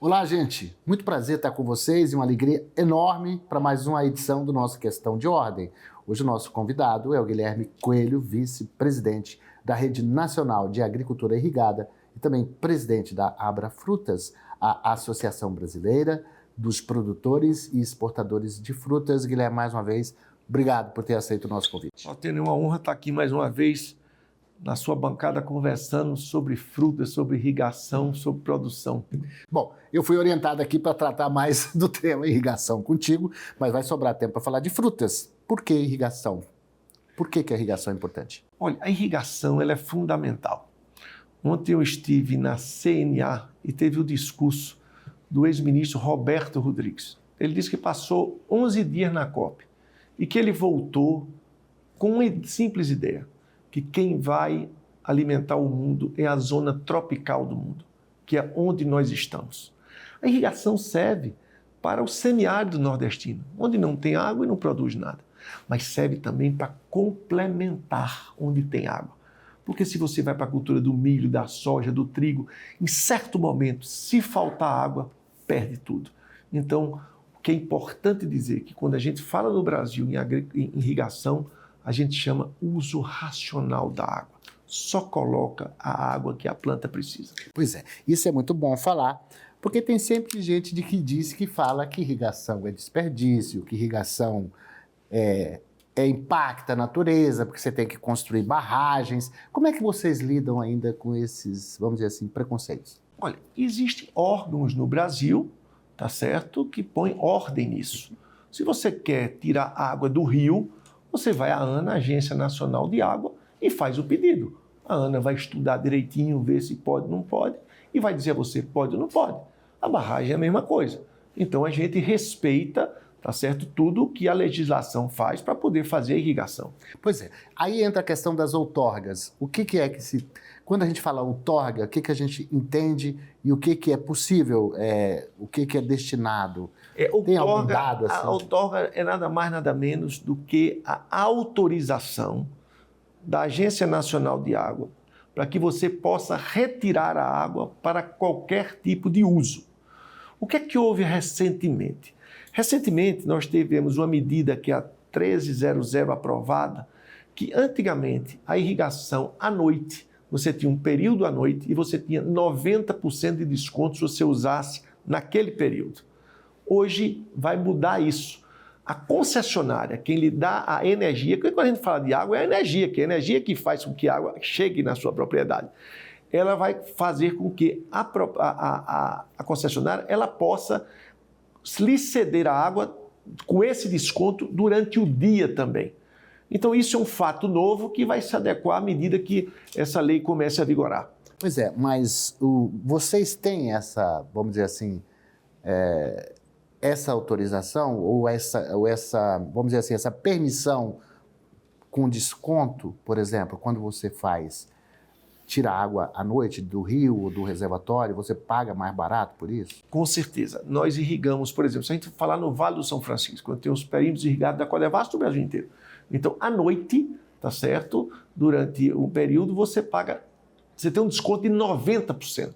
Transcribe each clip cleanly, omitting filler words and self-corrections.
Olá, gente. Muito prazer estar com vocês e uma alegria enorme para mais uma edição do nosso Questão de Ordem. Hoje o nosso convidado é o Guilherme Coelho, vice-presidente da Rede Nacional de Agricultura Irrigada e também presidente da Abra Frutas, a Associação Brasileira dos Produtores e Exportadores de Frutas. Guilherme, mais uma vez, obrigado por ter aceito o nosso convite. Walter, é uma honra estar aqui mais uma vez na sua bancada conversando sobre frutas, sobre irrigação, sobre produção. Bom, eu fui orientado aqui para tratar mais do tema irrigação contigo, mas vai sobrar tempo para falar de frutas. Por que irrigação? Por que a irrigação é importante? Olha, a irrigação ela é fundamental. Ontem eu estive na CNA e teve o discurso do ex-ministro Roberto Rodrigues. Ele disse que passou 11 dias na COP e que ele voltou com uma simples ideia, que quem vai alimentar o mundo é a zona tropical do mundo, que é onde nós estamos. A irrigação serve para o semiárido nordestino, onde não tem água e não produz nada, mas serve também para complementar onde tem água. Porque se você vai para a cultura do milho, da soja, do trigo, em certo momento, se faltar água, perde tudo. Então, o que é importante dizer é que quando a gente fala no Brasil em irrigação, a gente chama uso racional da água. Só coloca a água que a planta precisa. Pois é, isso é muito bom falar, porque tem sempre gente que diz que fala que irrigação é desperdício, que irrigação impacta a natureza, porque você tem que construir barragens. Como é que vocês lidam ainda com esses, vamos dizer assim, preconceitos? Olha, existem órgãos no Brasil, tá certo, que põem ordem nisso. Se você quer tirar água do rio, você vai à ANA, Agência Nacional de Água, e faz o pedido. A ANA vai estudar direitinho, ver se pode ou não pode, e vai dizer a você pode ou não pode. A barragem é a mesma coisa. Então a gente respeita, tá certo, tudo que a legislação faz para poder fazer a irrigação. Pois é, aí entra a questão das outorgas. O que é que se... Quando a gente fala outorga, o que a gente entende e o que é possível, o que é destinado? Tem algum dado assim? A outorga é nada mais, nada menos do que a autorização da Agência Nacional de Água para que você possa retirar a água para qualquer tipo de uso. O que é que houve recentemente? Recentemente, nós tivemos uma medida que é a 1300 aprovada, que antigamente a irrigação à noite, você tinha um período à noite e você tinha 90% de desconto se você usasse naquele período. Hoje vai mudar isso. A concessionária, quem lhe dá a energia, porque quando a gente fala de água, é a energia, que é a energia que faz com que a água chegue na sua propriedade. Ela vai fazer com que a concessionária ela possa lhe ceder a água com esse desconto durante o dia também. Então isso é um fato novo que vai se adequar à medida que essa lei comece a vigorar. Pois é, mas vocês têm essa, vamos dizer assim, essa autorização ou essa, vamos dizer assim, essa permissão com desconto, por exemplo, quando você tira água à noite do rio ou do reservatório, você paga mais barato por isso? Com certeza. Nós irrigamos, por exemplo, se a gente falar no Vale do São Francisco, quando tem os perímetros irrigados da Codevasf do Brasil inteiro. Então, à noite, tá certo? Durante um período, você tem um desconto de 90%.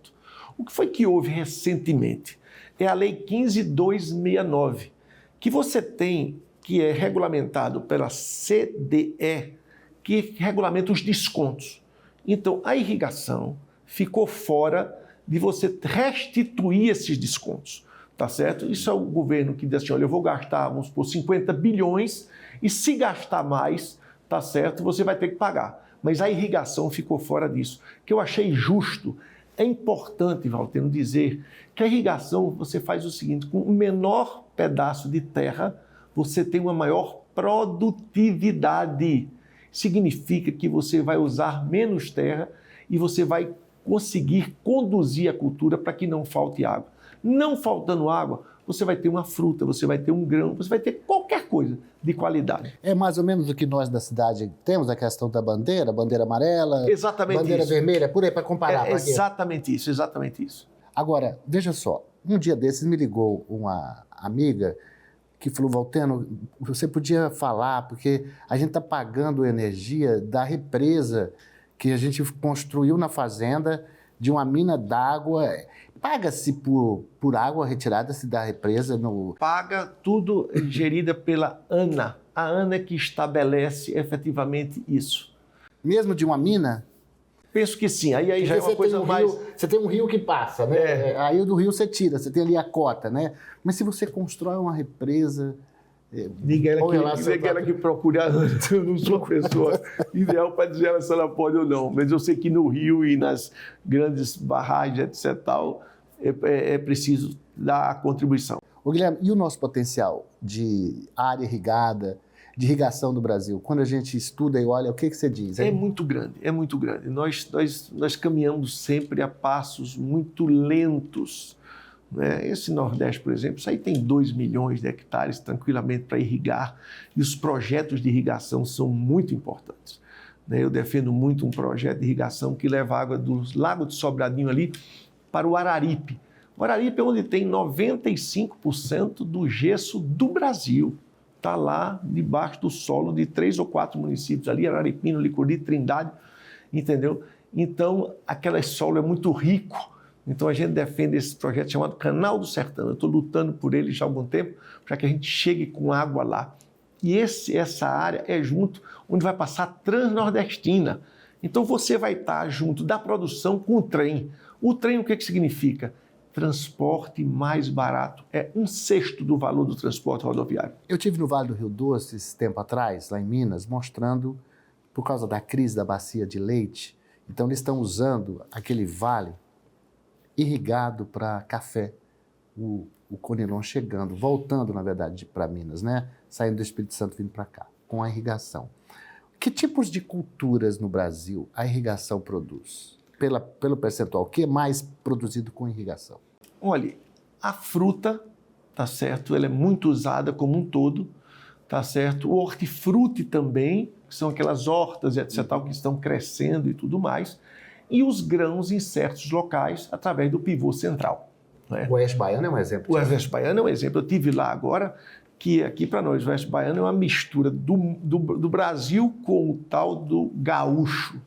O que foi que houve recentemente? É a Lei 15.269, que você tem, que é regulamentado pela CDE, que regulamenta os descontos. Então, a irrigação ficou fora de você restituir esses descontos, tá certo? Isso é o governo que diz assim, olha, eu vou gastar, vamos supor, 50 bilhões e se gastar mais, tá certo, você vai ter que pagar. Mas a irrigação ficou fora disso, que eu achei justo. É importante, Valteno, dizer que a irrigação, você faz o seguinte, com o menor pedaço de terra, você tem uma maior produtividade. Significa que você vai usar menos terra e você vai conseguir conduzir a cultura para que não falte água. Não faltando água, você vai ter uma fruta, você vai ter um grão, você vai ter qualquer coisa de qualidade. É mais ou menos o que nós da cidade temos, a questão da bandeira amarela, exatamente bandeira isso. Vermelha, por aí, para comparar. Exatamente isso, exatamente isso. Agora, veja só, um dia desses me ligou uma amiga que falou, Valteno, você podia falar, porque a gente está pagando energia da represa que a gente construiu na fazenda, de uma mina d'água. Paga-se por água retirada-se da represa no... Paga tudo gerida pela ANA. A ANA é que estabelece efetivamente isso. Mesmo de uma mina? Penso que sim. Aí já é uma coisa mais... Você tem um rio que passa, né? Aí do rio você tira, você tem ali a cota, né? Mas se você constrói uma represa... Ninguém ela que procure a ANA. Eu não sou a pessoa ideal para dizer se ela pode ou não. Mas eu sei que no rio e nas grandes barragens, etc., é preciso dar a contribuição. Ô Guilherme, e o nosso potencial de área irrigada, de irrigação do Brasil? Quando a gente estuda e olha, o que você diz? Hein? É muito grande, é muito grande. Nós caminhamos sempre a passos muito lentos. Né? Esse Nordeste, por exemplo, isso aí tem 2 milhões de hectares tranquilamente para irrigar, e os projetos de irrigação são muito importantes. Eu defendo muito um projeto de irrigação que leva água do Lago de Sobradinho ali para o Araripe. O Araripe é onde tem 95% do gesso do Brasil. Está lá debaixo do solo de 3 ou 4 municípios ali, Araripina, Licurdi, Trindade, entendeu? Então, aquele solo é muito rico. Então, a gente defende esse projeto chamado Canal do Sertão. Eu estou lutando por ele já há algum tempo, para que a gente chegue com água lá. E essa área é junto onde vai passar a Transnordestina. Então, você vai estar junto da produção com o trem. O trem, o que significa? Transporte mais barato. É 1/6 do valor do transporte rodoviário. Eu estive no Vale do Rio Doce, esse tempo atrás, lá em Minas, mostrando, por causa da crise da bacia de leite, então eles estão usando aquele vale irrigado para café. O Conilon chegando, voltando, na verdade, para Minas, né? Saindo do Espírito Santo, vindo para cá, com a irrigação. Que tipos de culturas no Brasil a irrigação produz? Pelo percentual, o que é mais produzido com irrigação? Olha, a fruta, tá certo? Ela é muito usada como um todo, tá certo? O hortifruti também, que são aquelas hortas, etc., que estão crescendo e tudo mais. E os grãos em certos locais, através do pivô central. Né? O Oeste Baiano é um exemplo. O Oeste Baiano é um exemplo. Eu estive lá agora, que aqui para nós, o Oeste Baiano é uma mistura do Brasil com o tal do gaúcho,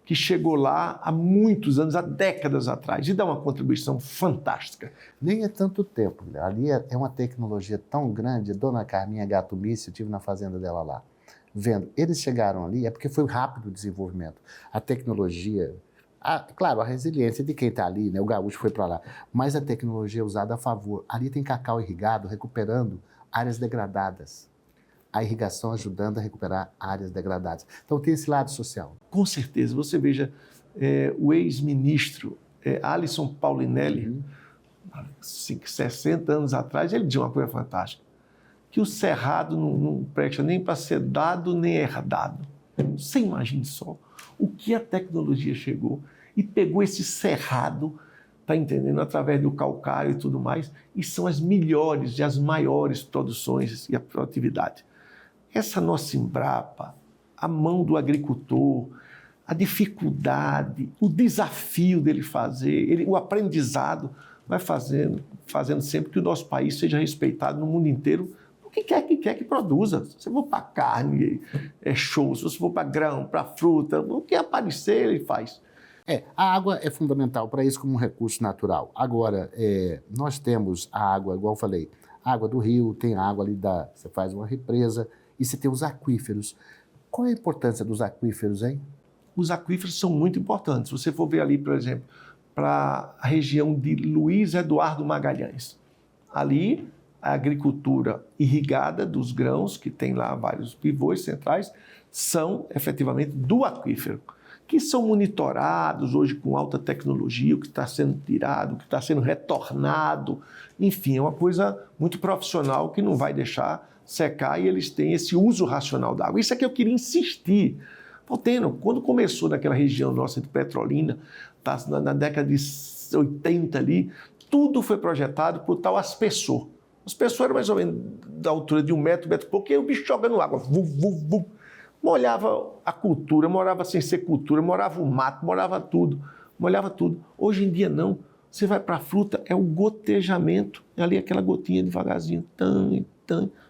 que chegou lá há muitos anos, há décadas atrás, e dá uma contribuição fantástica. Nem é tanto tempo. Ali é uma tecnologia tão grande. Dona Carminha Gato Mício, eu estive na fazenda dela lá, vendo. Eles chegaram ali, é porque foi rápido o desenvolvimento. A tecnologia, claro, a resiliência de quem está ali, né? O gaúcho foi para lá, mas a tecnologia é usada a favor. Ali tem cacau irrigado, recuperando áreas degradadas. A irrigação ajudando a recuperar áreas degradadas. Então tem esse lado social. Com certeza. Você veja, o ex-ministro Alisson Paulinelli, 60 anos atrás, ele dizia uma coisa fantástica, que o cerrado não presta nem para ser dado nem herdado. Você imagine só o que a tecnologia chegou e pegou esse cerrado, está entendendo, através do calcário e tudo mais, e são as melhores e as maiores produções e a produtividade. Essa nossa Embrapa, a mão do agricultor, a dificuldade, o desafio dele fazer, o aprendizado, vai fazendo sempre que o nosso país seja respeitado no mundo inteiro, o que quer que produza. Se você for para carne, é show. Se você for para grão, para fruta, o que aparecer, ele faz. A água é fundamental para isso como um recurso natural. Agora, nós temos a água, igual eu falei, água do rio, tem água ali, você faz uma represa, e você tem os aquíferos. Qual é a importância dos aquíferos, hein? Os aquíferos são muito importantes. Se você for ver ali, por exemplo, para a região de Luiz Eduardo Magalhães, ali a agricultura irrigada dos grãos, que tem lá vários pivôs centrais, são efetivamente do aquífero, que são monitorados hoje com alta tecnologia, o que está sendo tirado, o que está sendo retornado. Enfim, é uma coisa muito profissional que não vai deixar secar, e eles têm esse uso racional da água. Isso é que eu queria insistir. Valteno, quando começou naquela região nossa de Petrolina, na década de 80 ali, tudo foi projetado por tal aspersor. O aspersor era mais ou menos da altura de 1 metro e pouco, e aí o bicho jogando água, molhava a cultura, molhava sem ser cultura, molhava o mato, molhava tudo. Hoje em dia não. Você vai para a fruta, é o gotejamento, é ali aquela gotinha devagarzinho,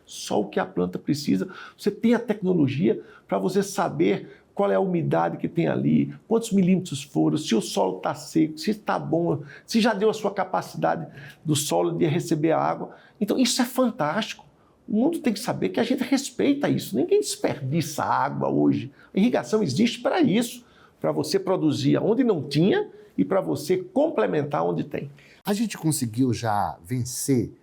só o que a planta precisa. Você tem a tecnologia para você saber qual é a umidade que tem ali, quantos milímetros foram, se o solo está seco, se está bom, se já deu a sua capacidade do solo de receber a água. Então, isso é fantástico. O mundo tem que saber que a gente respeita isso. Ninguém desperdiça água hoje. A irrigação existe para isso, para você produzir onde não tinha e para você complementar onde tem. A gente conseguiu já vencer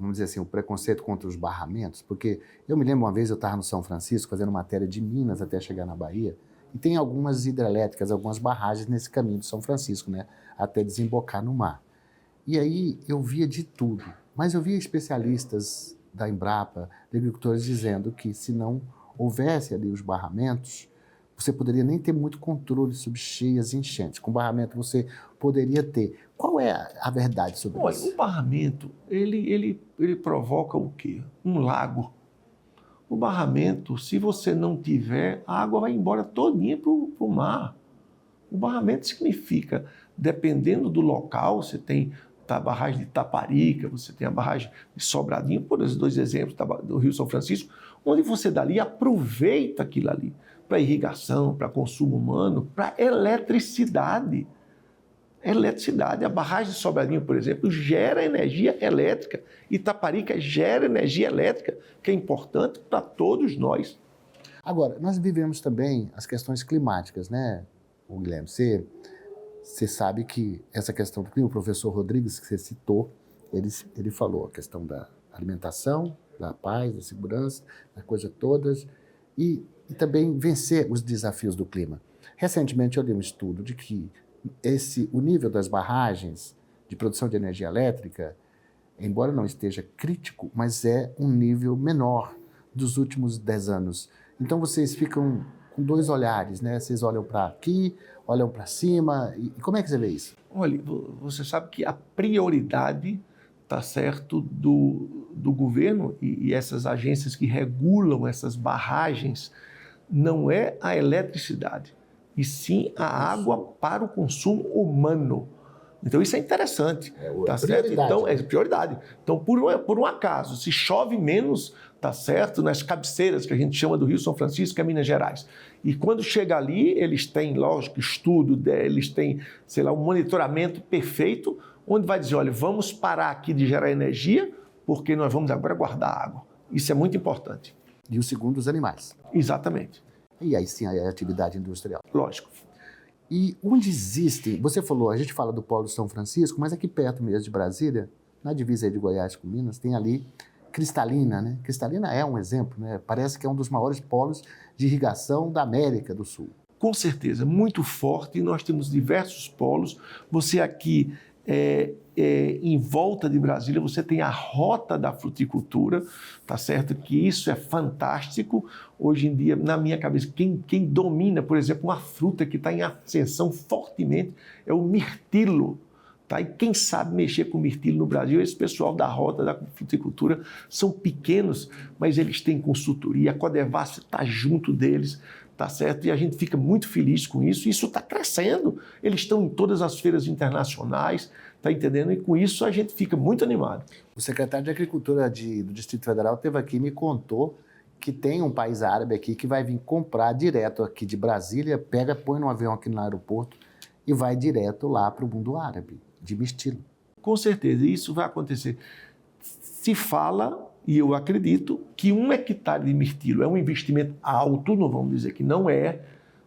vamos dizer assim, o preconceito contra os barramentos, porque eu me lembro uma vez eu estava no São Francisco fazendo matéria de Minas até chegar na Bahia, e tem algumas hidrelétricas, algumas barragens nesse caminho de São Francisco, né, até desembocar no mar. E aí eu via de tudo, mas eu via especialistas da Embrapa, de agricultores, dizendo que se não houvesse ali os barramentos, você poderia nem ter muito controle sobre cheias e enchentes. Com barramento você poderia ter. Qual é a verdade sobre isso? Olha, o barramento, ele provoca o quê? Um lago. O barramento, se você não tiver, a água vai embora todinha para o mar. O barramento significa, dependendo do local, você tem a barragem de Taparica, você tem a barragem de Sobradinho, por esses dois exemplos do Rio São Francisco, onde você dali aproveita aquilo ali para irrigação, para consumo humano, para eletricidade. Eletricidade. A barragem de Sobradinho, por exemplo, gera energia elétrica. Itaparica gera energia elétrica, que é importante para todos nós. Agora, nós vivemos também as questões climáticas, né, Guilherme? Você sabe que essa questão do clima, o professor Rodrigues, que você citou, ele falou a questão da alimentação, da paz, da segurança, da coisa todas, e também vencer os desafios do clima. Recentemente eu li um estudo de que o nível das barragens de produção de energia elétrica, embora não esteja crítico, mas é um nível menor dos últimos 10 anos. Então vocês ficam com dois olhares, né? Vocês olham para aqui, olham para cima, e como é que você vê isso? Olha, você sabe que a prioridade, tá certo, do governo e essas agências que regulam essas barragens não é a eletricidade, e sim a água para o consumo humano. Então isso é interessante, tá certo? Então é prioridade. Então por um acaso, se chove menos, tá certo, nas cabeceiras que a gente chama do Rio São Francisco, que é Minas Gerais. E quando chega ali, eles têm, lógico, estudo, eles têm, sei lá, um monitoramento perfeito, onde vai dizer, olha, vamos parar aqui de gerar energia, porque nós vamos agora guardar água. Isso é muito importante. E o segundo, os animais. Exatamente. E aí sim a atividade industrial. Lógico. E onde existem, você falou, a gente fala do Polo São Francisco, mas aqui perto mesmo de Brasília, na divisa aí de Goiás com Minas, tem ali Cristalina, né? Cristalina é um exemplo, né? Parece que é um dos maiores polos de irrigação da América do Sul. Com certeza, muito forte, e nós temos diversos polos. Você aqui, em volta de Brasília, você tem a rota da fruticultura, tá certo? Que isso é fantástico. Hoje em dia, na minha cabeça, quem domina, por exemplo, uma fruta que está em ascensão fortemente é o mirtilo. Tá? E quem sabe mexer com mirtilo no Brasil, esse pessoal da rota da fruticultura são pequenos, mas eles têm consultoria, a Codevasf está junto deles, tá certo? E a gente fica muito feliz com isso, e isso está crescendo. Eles estão em todas as feiras internacionais, tá entendendo? E com isso a gente fica muito animado. O secretário de Agricultura do Distrito Federal esteve aqui e me contou que tem um país árabe aqui que vai vir comprar direto aqui de Brasília, põe no avião aqui no aeroporto e vai direto lá para o mundo árabe, de mirtilo. Com certeza, isso vai acontecer. Se fala, e eu acredito, que 1 hectare de mirtilo é um investimento alto, não vamos dizer que não é,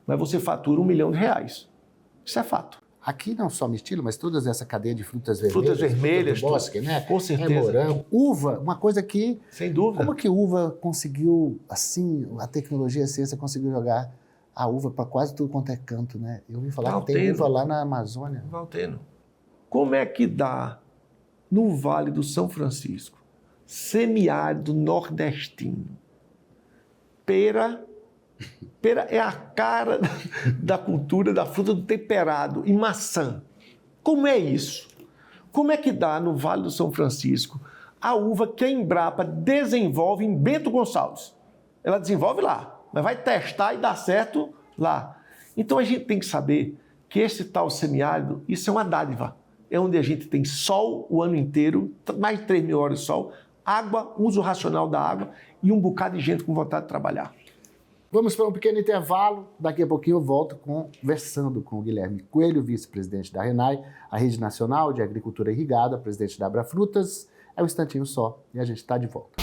mas você fatura R$1 milhão. Isso é fato. Aqui não só mirtilo, mas toda essa cadeia de frutas vermelhas. Frutas vermelhas. Do bosque, né? Com certeza. Morango, uva, uma coisa que... Sem dúvida. Como que uva conseguiu, assim, a tecnologia, a ciência conseguiu jogar a uva para quase tudo quanto é canto, né? Eu ouvi falar que tem uva lá na Amazônia. Valteno, como é que dá no Vale do São Francisco, semiárido nordestino, pera é a cara da cultura da fruta do temperado, e maçã? Como é isso? Como é que dá no Vale do São Francisco a uva que a Embrapa desenvolve em Bento Gonçalves? Ela desenvolve lá, mas vai testar e dar certo lá. Então a gente tem que saber que esse tal semiárido, isso é uma dádiva. É onde a gente tem sol o ano inteiro, mais de 3.000 horas de sol, água, uso racional da água e um bocado de gente com vontade de trabalhar. Vamos para um pequeno intervalo. Daqui a pouquinho eu volto conversando com o Guilherme Coelho, vice-presidente da RENAI, a Rede Nacional de Agricultura Irrigada, presidente da Abra Frutas. É um instantinho só e a gente está de volta.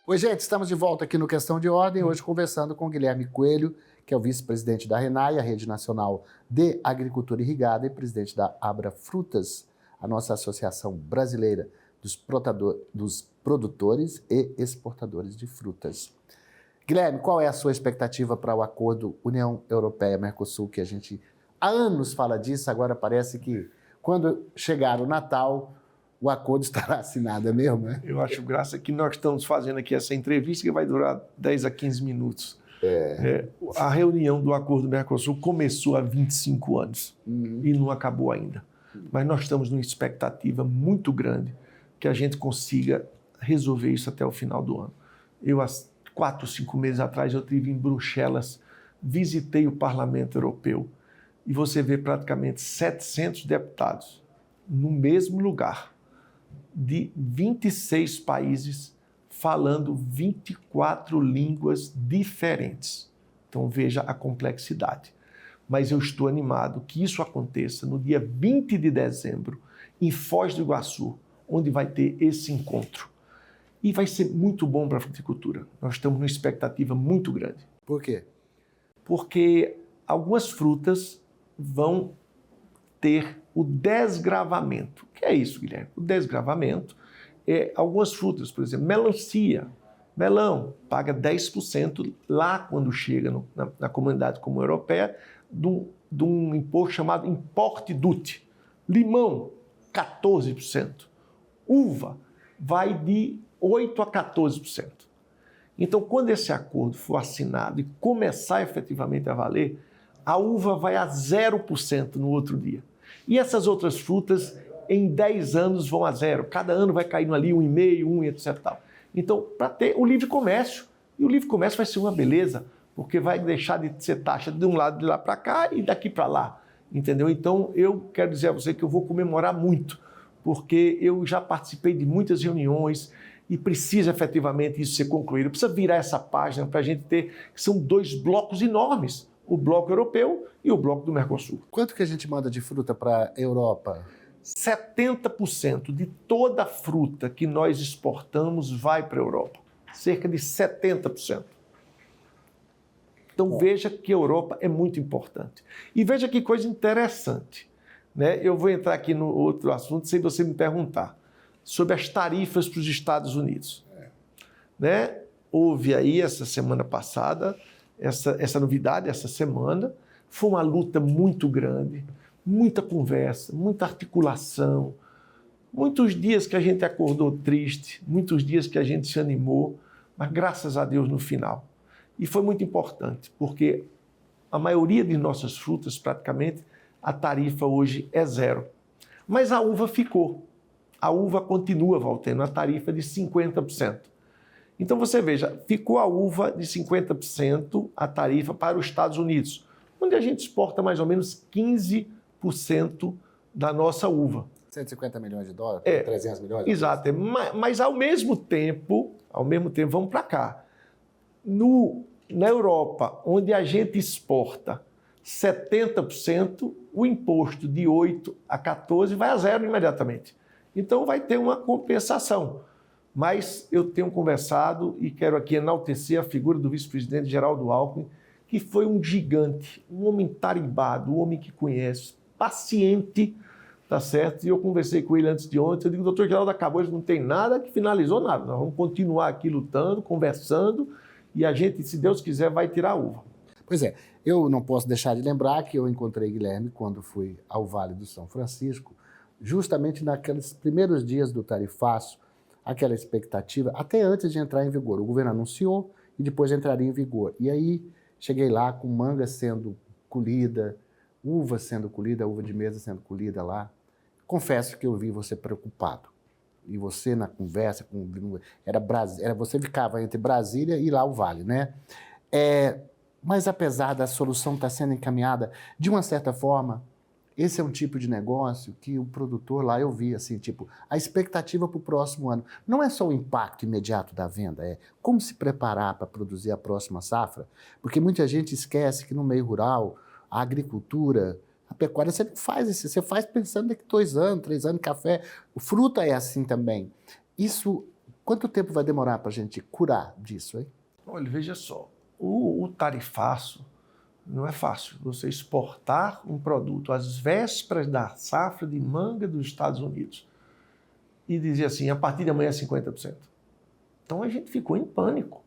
Oi, gente, estamos de volta aqui no Questão de Ordem, hoje conversando com o Guilherme Coelho, que é o vice-presidente da RENAI, a Rede Nacional de Agricultura Irrigada, e presidente da Abra Frutas, a nossa Associação Brasileira dos Produtores e Exportadores de Frutas. Guilherme, qual é a sua expectativa para o acordo União Europeia-Mercosul, que a gente há anos fala disso, agora parece que quando chegar o Natal, o acordo estará assinado, é mesmo, né? Eu acho graça que nós estamos fazendo aqui essa entrevista que vai durar 10 a 15 minutos. A reunião do acordo Mercosul começou há 25 anos e não acabou ainda. Mas nós estamos numa expectativa muito grande que a gente consiga resolver isso até o final do ano. Eu, há 4, 5 meses atrás, eu estive em Bruxelas, visitei o Parlamento Europeu e você vê praticamente 700 deputados no mesmo lugar, de 26 países, falando 24 línguas diferentes. Então veja a complexidade. Mas eu estou animado que isso aconteça no dia 20 de dezembro, em Foz do Iguaçu, onde vai ter esse encontro. E vai ser muito bom para a fruticultura. Nós estamos numa expectativa muito grande. Por quê? Porque algumas frutas vão ter o desgravamento. O que é isso, Guilherme? O desgravamento é algumas frutas, por exemplo, melancia, melão, paga 10% lá quando chega na comunidade comum europeia de um imposto chamado import duty. Limão, 14%. Uva vai de 8% a 14%. Então, quando esse acordo for assinado e começar efetivamente a valer, a uva vai a 0% no outro dia. E essas outras frutas, em 10 anos, vão a 0. Cada ano vai caindo ali 1,5%, 1%, etc. Tal. Então, para ter o livre comércio, e o livre comércio vai ser uma beleza, porque vai deixar de ser taxa de um lado de lá para cá e daqui para lá. Entendeu? Então, eu quero dizer a você que eu vou comemorar muito, porque eu já participei de muitas reuniões e precisa efetivamente isso ser concluído. Precisa virar essa página para a gente ter, que são 2 blocos enormes, o bloco europeu e o bloco do Mercosul. Quanto que a gente manda de fruta para a Europa? 70% de toda a fruta que nós exportamos vai para a Europa. Cerca de 70%. Então veja que a Europa é muito importante. E veja que coisa interessante, né? Eu vou entrar aqui no outro assunto sem você me perguntar sobre as tarifas para os Estados Unidos. Né? Houve aí essa semana passada essa novidade, essa semana, foi uma luta muito grande, muita conversa, muita articulação, muitos dias que a gente acordou triste, muitos dias que a gente se animou, mas graças a Deus no final. E foi muito importante, porque a maioria de nossas frutas, praticamente, a tarifa hoje é 0. Mas a uva ficou. A uva continua, Valteno, a tarifa de 50%. Então você veja, ficou a uva de 50% a tarifa para os Estados Unidos, onde a gente exporta mais ou menos 15% da nossa uva. 150 milhões de dólares? 300 milhões? Exato, mas ao mesmo tempo, vamos para cá. Na Europa, onde a gente exporta 70%, o imposto de 8% a 14% vai a 0 imediatamente. Então vai ter uma compensação. Mas eu tenho conversado e quero aqui enaltecer a figura do vice-presidente Geraldo Alckmin, que foi um gigante, um homem tarimbado, um homem que conhece, paciente, tá certo? E eu conversei com ele antes de ontem, eu digo, doutor Geraldo, acabou, ele não tem nada que finalizou nada. Nós vamos continuar aqui lutando, conversando, e a gente, se Deus quiser, vai tirar a uva. Pois é, eu não posso deixar de lembrar que eu encontrei Guilherme quando fui ao Vale do São Francisco, justamente naqueles primeiros dias do tarifaço, aquela expectativa, até antes de entrar em vigor. O governo anunciou e depois entraria em vigor. E aí cheguei lá com manga sendo colhida, uva sendo colhida, uva de mesa sendo colhida lá. Confesso que eu vi você preocupado. E você na conversa, você ficava entre Brasília e lá o Vale, né? Mas apesar da solução estar sendo encaminhada, de uma certa forma, esse é um tipo de negócio que o produtor lá, eu vi assim, tipo, a expectativa para o próximo ano não é só o impacto imediato da venda, é como se preparar para produzir a próxima safra, porque muita gente esquece que no meio rural, a agricultura, a pecuária, você não faz isso, você faz pensando daqui 2 anos, 3 anos, café, o fruta é assim também. Isso, quanto tempo vai demorar para a gente curar disso, hein? Olha, veja só, o tarifaço não é fácil. Você exportar um produto às vésperas da safra de manga dos Estados Unidos e dizer assim, a partir de amanhã é 50%. Então a gente ficou em pânico.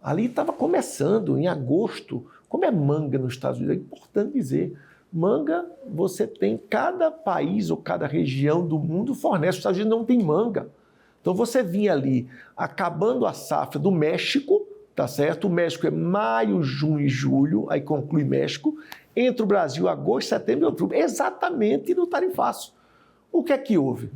Ali estava começando, em agosto. Como é manga nos Estados Unidos? É importante dizer, manga você tem, cada país ou cada região do mundo fornece. Os Estados Unidos não tem manga. Então você vinha ali acabando a safra do México, tá certo? O México é maio, junho e julho, aí conclui México. Entre o Brasil, agosto, setembro e outubro, exatamente no tarifaço. O que é que houve?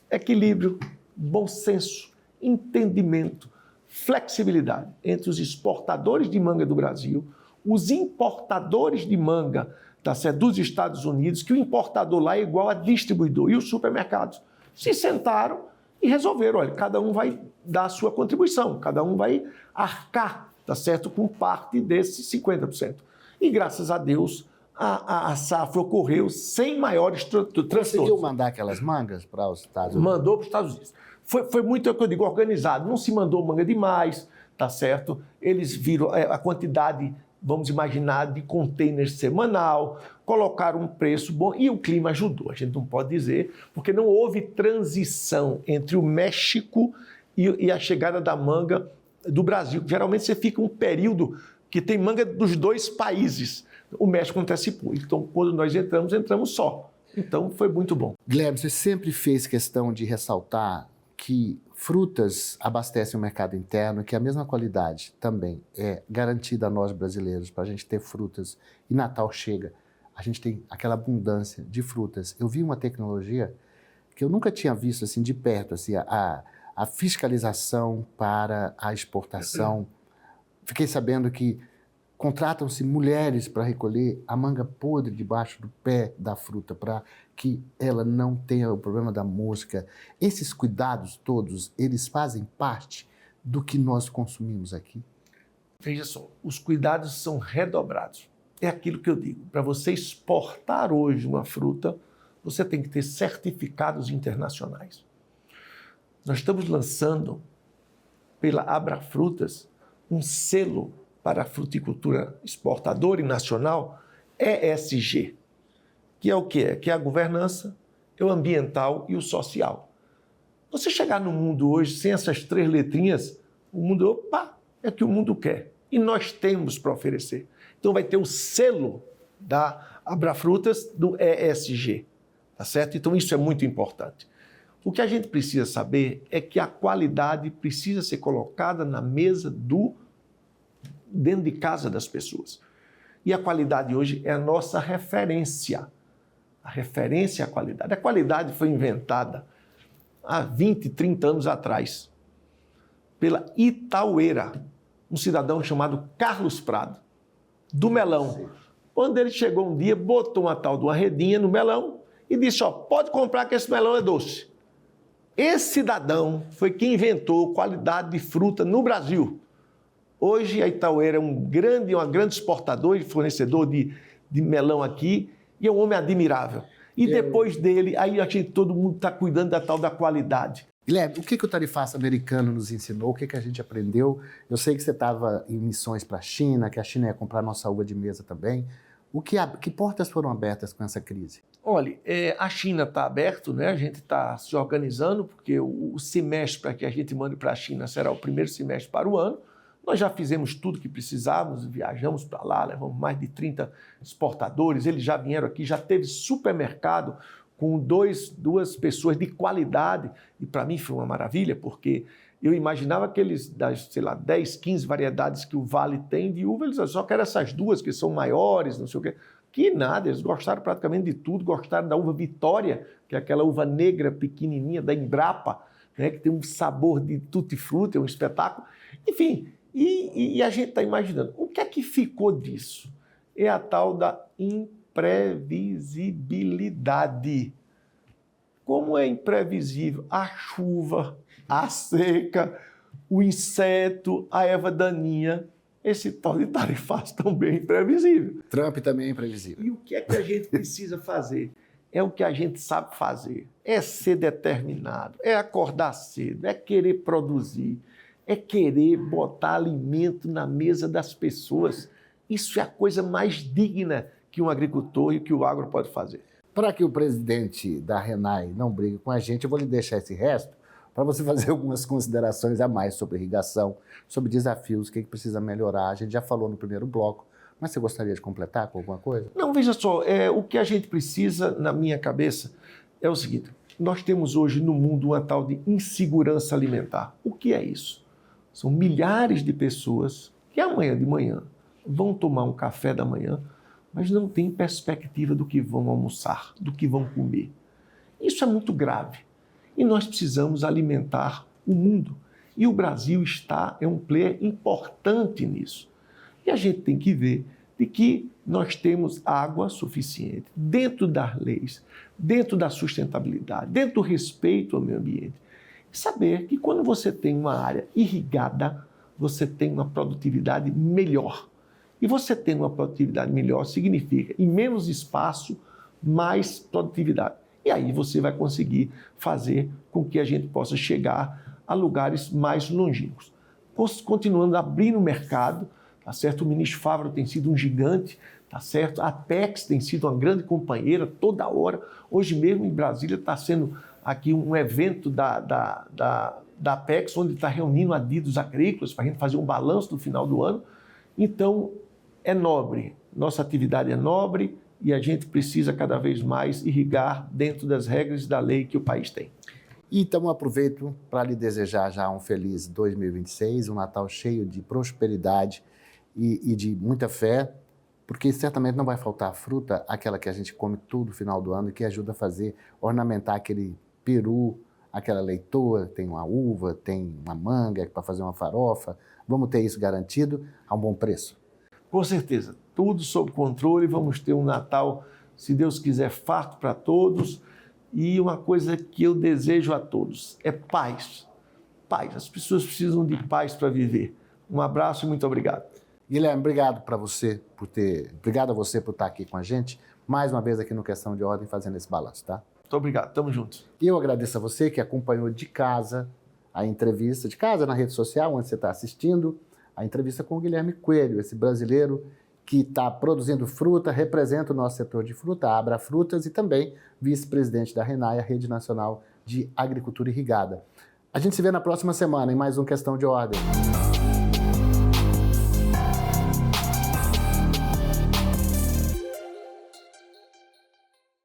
Equilíbrio, bom senso, entendimento, flexibilidade entre os exportadores de manga do Brasil, os importadores de manga, tá certo? Dos Estados Unidos, que o importador lá é igual a distribuidor, e os supermercados se sentaram e resolveram, olha, cada um vai dar a sua contribuição, cada um vai arcar, tá certo, com parte desses 50%. E graças a Deus, a safra ocorreu sem maiores transtornos. Conseguiu mandar aquelas mangas para os Estados Unidos? Mandou para os Estados Unidos. Foi muito, é o que eu digo, organizado. Não se mandou manga demais, tá certo? Eles viram a quantidade, vamos imaginar, de containers semanal, colocaram um preço bom e o clima ajudou. A gente não pode dizer, porque não houve transição entre o México e a chegada da manga do Brasil. Geralmente você fica um período que tem manga dos 2 países. O México antecipou. Então, quando nós entramos só. Então, foi muito bom. Guilherme, você sempre fez questão de ressaltar que frutas abastecem o mercado interno, que a mesma qualidade também é garantida a nós brasileiros, para a gente ter frutas, e Natal chega, a gente tem aquela abundância de frutas. Eu vi uma tecnologia que eu nunca tinha visto assim de perto, assim, a fiscalização para a exportação. Fiquei sabendo que contratam-se mulheres para recolher a manga podre debaixo do pé da fruta, para que ela não tenha o problema da mosca. Esses cuidados todos, eles fazem parte do que nós consumimos aqui? Veja só, os cuidados são redobrados. É aquilo que eu digo, para você exportar hoje uma fruta, você tem que ter certificados internacionais. Nós estamos lançando, pela Abrafrutas, um selo para a fruticultura exportadora e nacional, ESG, que é o quê? Que é a governança, é o ambiental e o social. Você chegar no mundo hoje sem essas 3 letrinhas, o mundo, opa, é o que o mundo quer. E nós temos para oferecer. Então vai ter o selo da Abrafrutas do ESG, tá certo? Então isso é muito importante. O que a gente precisa saber é que a qualidade precisa ser colocada na mesa dentro de casa das pessoas. E a qualidade hoje é a nossa referência. A referência à qualidade. A qualidade foi inventada há 20, 30 anos atrás pela Itaueira, um cidadão chamado Carlos Prado, do melão. Quando ele chegou um dia, botou uma tal de uma redinha no melão e disse, ó, pode comprar que esse melão é doce. Esse cidadão foi quem inventou qualidade de fruta no Brasil. Hoje a Itaueira é uma grande exportador e fornecedor de melão aqui e é um homem admirável. E depois dele, aí a gente, todo mundo está cuidando da tal da qualidade. Guilherme, o que o tarifaço americano nos ensinou? O que a gente aprendeu? Eu sei que você estava em missões para a China, que a China ia comprar nossa uva de mesa também. Que portas foram abertas com essa crise? Olha, a China está aberta, né? A gente está se organizando, porque o semestre para que a gente mande para a China será o primeiro semestre para o ano. Nós já fizemos tudo que precisávamos, viajamos para lá, levamos mais de 30 exportadores, eles já vieram aqui, já teve supermercado com duas pessoas de qualidade, e para mim foi uma maravilha, porque eu imaginava que eles, das, 10, 15 variedades que o Vale tem de uva, eles só querem essas 2 que são maiores, não sei o quê. Que nada, eles gostaram praticamente de tudo, gostaram da uva Vitória, que é aquela uva negra pequenininha da Embrapa, né, que tem um sabor de tutti-frutti, é um espetáculo. Enfim, E a gente está imaginando, o que é que ficou disso? É a tal da imprevisibilidade. Como é imprevisível a chuva, a seca, o inseto, a erva daninha, esse tal de tarifaço também é imprevisível. Trump também é imprevisível. E o que é que a gente precisa fazer? É o que a gente sabe fazer. É ser determinado, é acordar cedo, é querer produzir, é querer botar alimento na mesa das pessoas. Isso é a coisa mais digna que um agricultor e que o agro pode fazer. Para que o presidente da RENAI não brigue com a gente, eu vou lhe deixar esse resto para você fazer algumas considerações a mais sobre irrigação, sobre desafios, o que precisa melhorar. A gente já falou no primeiro bloco, mas você gostaria de completar com alguma coisa? Não, veja só, o que a gente precisa, na minha cabeça, é o seguinte: nós temos hoje no mundo uma tal de insegurança alimentar. O que é isso? São milhares de pessoas que amanhã de manhã vão tomar um café da manhã, mas não têm perspectiva do que vão almoçar, do que vão comer. Isso é muito grave. E nós precisamos alimentar o mundo. E o Brasil é um player importante nisso. E a gente tem que ver de que nós temos água suficiente dentro das leis, dentro da sustentabilidade, dentro do respeito ao meio ambiente. E saber que quando você tem uma área irrigada, você tem uma produtividade melhor. E você ter uma produtividade melhor significa, em menos espaço, mais produtividade. E aí você vai conseguir fazer com que a gente possa chegar a lugares mais longínquos. Continuando abrindo o mercado, tá certo? O ministro Fávaro tem sido um gigante, tá certo? A Apex tem sido uma grande companheira toda hora. Hoje mesmo em Brasília está sendo aqui um evento da Apex, onde está reunindo adidos agrícolas para a gente fazer um balanço no final do ano. Então, é nobre, nossa atividade é nobre e a gente precisa cada vez mais irrigar dentro das regras da lei que o país tem. Então, aproveito para lhe desejar já um feliz 2026, um Natal cheio de prosperidade e de muita fé, porque certamente não vai faltar fruta, aquela que a gente come tudo no final do ano e que ajuda a fazer, ornamentar aquele peru, aquela leitoa, tem uma uva, tem uma manga para fazer uma farofa. Vamos ter isso garantido a um bom preço. Com certeza, tudo sob controle, vamos ter um Natal, se Deus quiser, farto para todos. E uma coisa que eu desejo a todos é paz. Paz, as pessoas precisam de paz para viver. Um abraço e muito obrigado. Guilherme, obrigado a você por estar aqui com a gente, mais uma vez aqui no Questão de Ordem, fazendo esse balanço, tá? Muito obrigado, tamo juntos. E eu agradeço a você que acompanhou de casa a entrevista, de casa na rede social, onde você está assistindo, a entrevista com o Guilherme Coelho, esse brasileiro que está produzindo fruta, representa o nosso setor de fruta, a Abra Frutas, e também vice-presidente da RENAI, a Rede Nacional de Agricultura Irrigada. A gente se vê na próxima semana em mais um Questão de Ordem.